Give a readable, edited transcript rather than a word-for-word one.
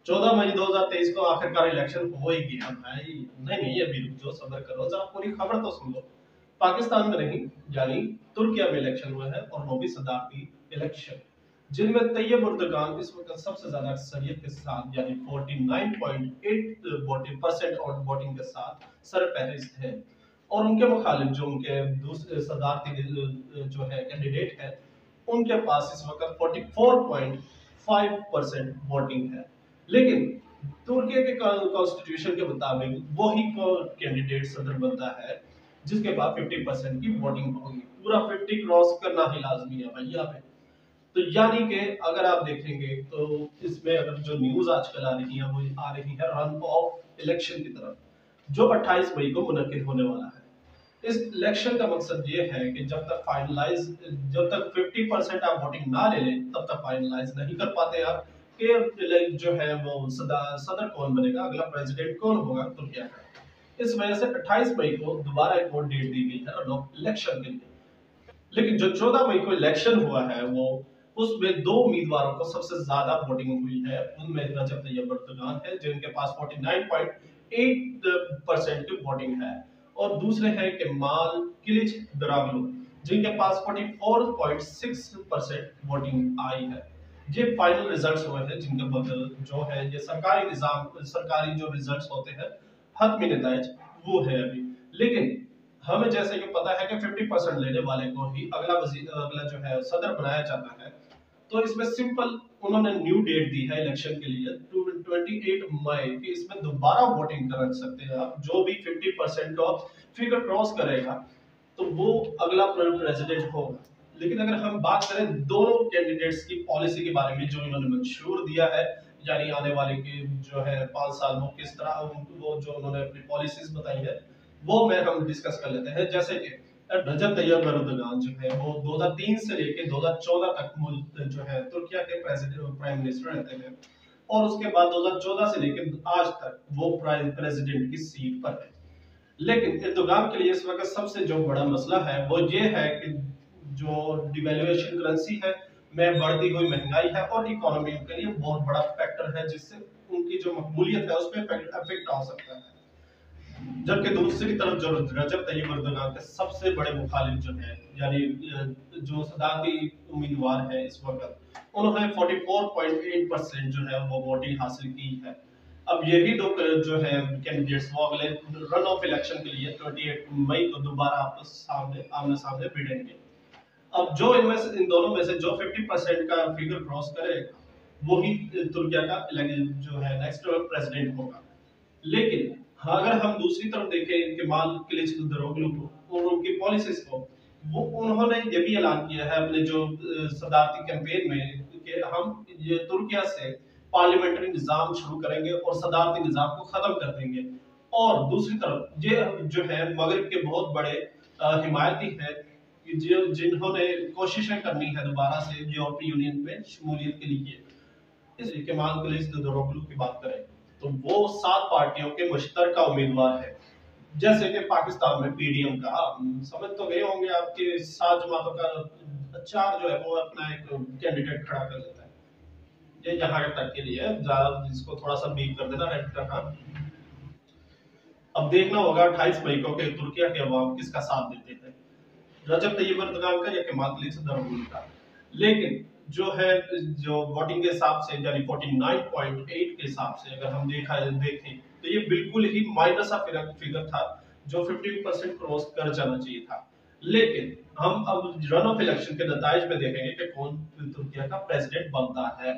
14 मई 2023 को आखिरकार इलेक्शन हो ही गया भाई। नहीं नहीं, अभी रुक जाओ, सब्र करो, जरा पूरी खबर तो सुन लो। पाकिस्तान में नहीं, यानी तुर्किया में इलेक्शन हुए हैं, और वो भी सदारती इलेक्शन, जिनमें तैयब उर्दगान इस वक्त सबसे ज्यादा अक्सरियत के साथ, यानी 49.8% और वोटिंग के साथ सरफहरिस्त है। और उनके मुखालिफ जो उनके दूसरे सदारती जो है कैंडिडेट है, उनके पास इस वक्त 44.5% वोटिंग है। लेकिन तुर्की के कॉन्स्टिट्यूशन के मुताबिक वही कैंडिडेट सदर बनता है जिसके पास 50% की वोटिंग होगी। पूरा 50 क्रॉस करना ही लाजमी है भाई यहाँ पे। तो यानी कि अगर आप देखेंगे तो इसमें अगर जो न्यूज आजकल आ रही है वो आ रही है रन ऑफ इलेक्शन की तरफ, जो 28 मई को मुनक्किद होने वाला है। इस इलेक्शन का मकसद ये है कि जब तक 50% आप वोटिंग ना ले लें तब तक फाइनलाइज नहीं कर पाते आप कि जो है वो सदर कौन बनेगा, अगला प्रेसिडेंट कौन होगा तुर्किया का। इस वजह से 28 मई को दोबारा एक और डेट दी गई है इलेक्शन के लिए। लेकिन जो 14 मई को इलेक्शन हुआ है वो, उसमें दो उम्मीदवारों को सबसे ज्यादा वोटिंग हुई है। उनमें रजब तैयब एर्दोगान है जिनके पास 49.8% की वोटिंग है, और दूसरे हैं केमाल किलिच दरागलू जिनके पास 44.6% वोटिंग आई है। ये फाइनल रिजल्ट्स हुए हैं जिनके बदल जो है ये सरकारी जो रिजल्ट्स होते हैं, हतमी नतायज, वो है अभी। लेकिन हमें जैसे कि पता है कि 50% लेने वाले को ही अगला जो है सदर बनाया जाता है। तो इसमें सिंपल उन्होंने न्यू डेट दी है इलेक्शन के लिए 28 मई की। इसमें दोबारा वोटिंग कर सकते हैं आप, जो भी 50% का फिगर क्रॉस करेगा तो वो अगला प्रेसिडेंट होगा। लेकिन अगर हम बात करें दोनों कैंडिडेट्स की पॉलिसी के बारे में जो इन्होंने मंशूर दिया है, यानी आने वाले के जो है 5 साल वो किस तरह वो जो उन्होंने अपनी पॉलिसीज बताई है, वो में हम डिस्कस कर लेते हैं। जैसे कि रजब तैयब एर्दोगान जो है वो 2003 से लेकर 2014 तक जो है तुर्किया के प्रेसिडेंट प्राइम मिनिस्टर रहते हैं, और उसके बाद 2014 से लेकर आज तक वो प्रेसिडेंट की सीट पर है। लेकिन एर्दोगान के लिए इस वक्त सबसे जो बड़ा मसला है वो ये है कि जो डिवेल्युएशन करेंसी है में बढ़ती हुई महंगाई है, और इकोनॉमी के लिए बहुत बड़ा फैक्टर है जिससे उनकी जो मकबूलियत है उस पर इफेक्ट आ सकता है। जबकि दूसरी तरफ जो रजब तैयब एर्दोगान के सबसे बड़े मुखालिफ जो है, यानी जो सदारती उम्मीदवार है इस वक्त, उन्होंने 44.8% जो है वो वोटिंग हासिल की है। अब यही दो जो है कैंडिडेट्स वो अगले रन ऑफ इलेक्शन के लिए 28 मई को दोबारा आपस सामने आमने सामने भिड़ेंगे। अब जो इनमें से इन दोनों में से जो 50% का फिगर क्रॉस करेगा वही तुर्किया का जो है नेक्स्ट प्रेसिडेंट होगा। लेकिन हाँ, अगर हम दूसरी तरफ देखें केमाल किलिचदारोग्लू को और उनकी पॉलिसीज को, वो उन्होंने ये भी ऐलान किया है अपने जो सदारती कैंपेन में कि हम ये तुर्किया से पार्लियामेंट्री निजाम शुरू करेंगे और सदारती निजाम को खत्म कर देंगे। और दूसरी तरफ ये जो है मगरिब के बहुत बड़े हिमायती है कि जो जिन्होंने कोशिशें करनी है दोबारा से यूरोपीय यूनियन में शमूलियत के लिए। इसलिए केमाल किलिचदारोग्लू की बात करें तो वो 7 पार्टियों के मुश्तरका उम्मीदवार है। जैसे कि पाकिस्तान में पीडीएम का, समझ तो गए होंगे आपके 7 जमातों का चार जो है वो अपना एक कैंडिडेट खड़ा कर लेता है। ये यहाँ तक के लिए ज्यादा जिसको थोड़ा सा बीट कर देना रेड रखा। अब देखना होगा 28 मई को कि तुर्किया के अवाम किसका साथ देते हैं, रजब तैयब एर्दोगान का या केमाल किलिचदारोग्लू का। लेकिन जो है जो वोटिंग के हिसाब से यानी 49.8 के हिसाब से अगर हम देखें तो ये बिल्कुल ही माइनस सा फिगर था, जो 50% क्रॉस कर जाना चाहिए था। लेकिन हम अब रन ऑफ इलेक्शन के नताइज में देखेंगे कि कौन तुर्किया का प्रेसिडेंट बनता है।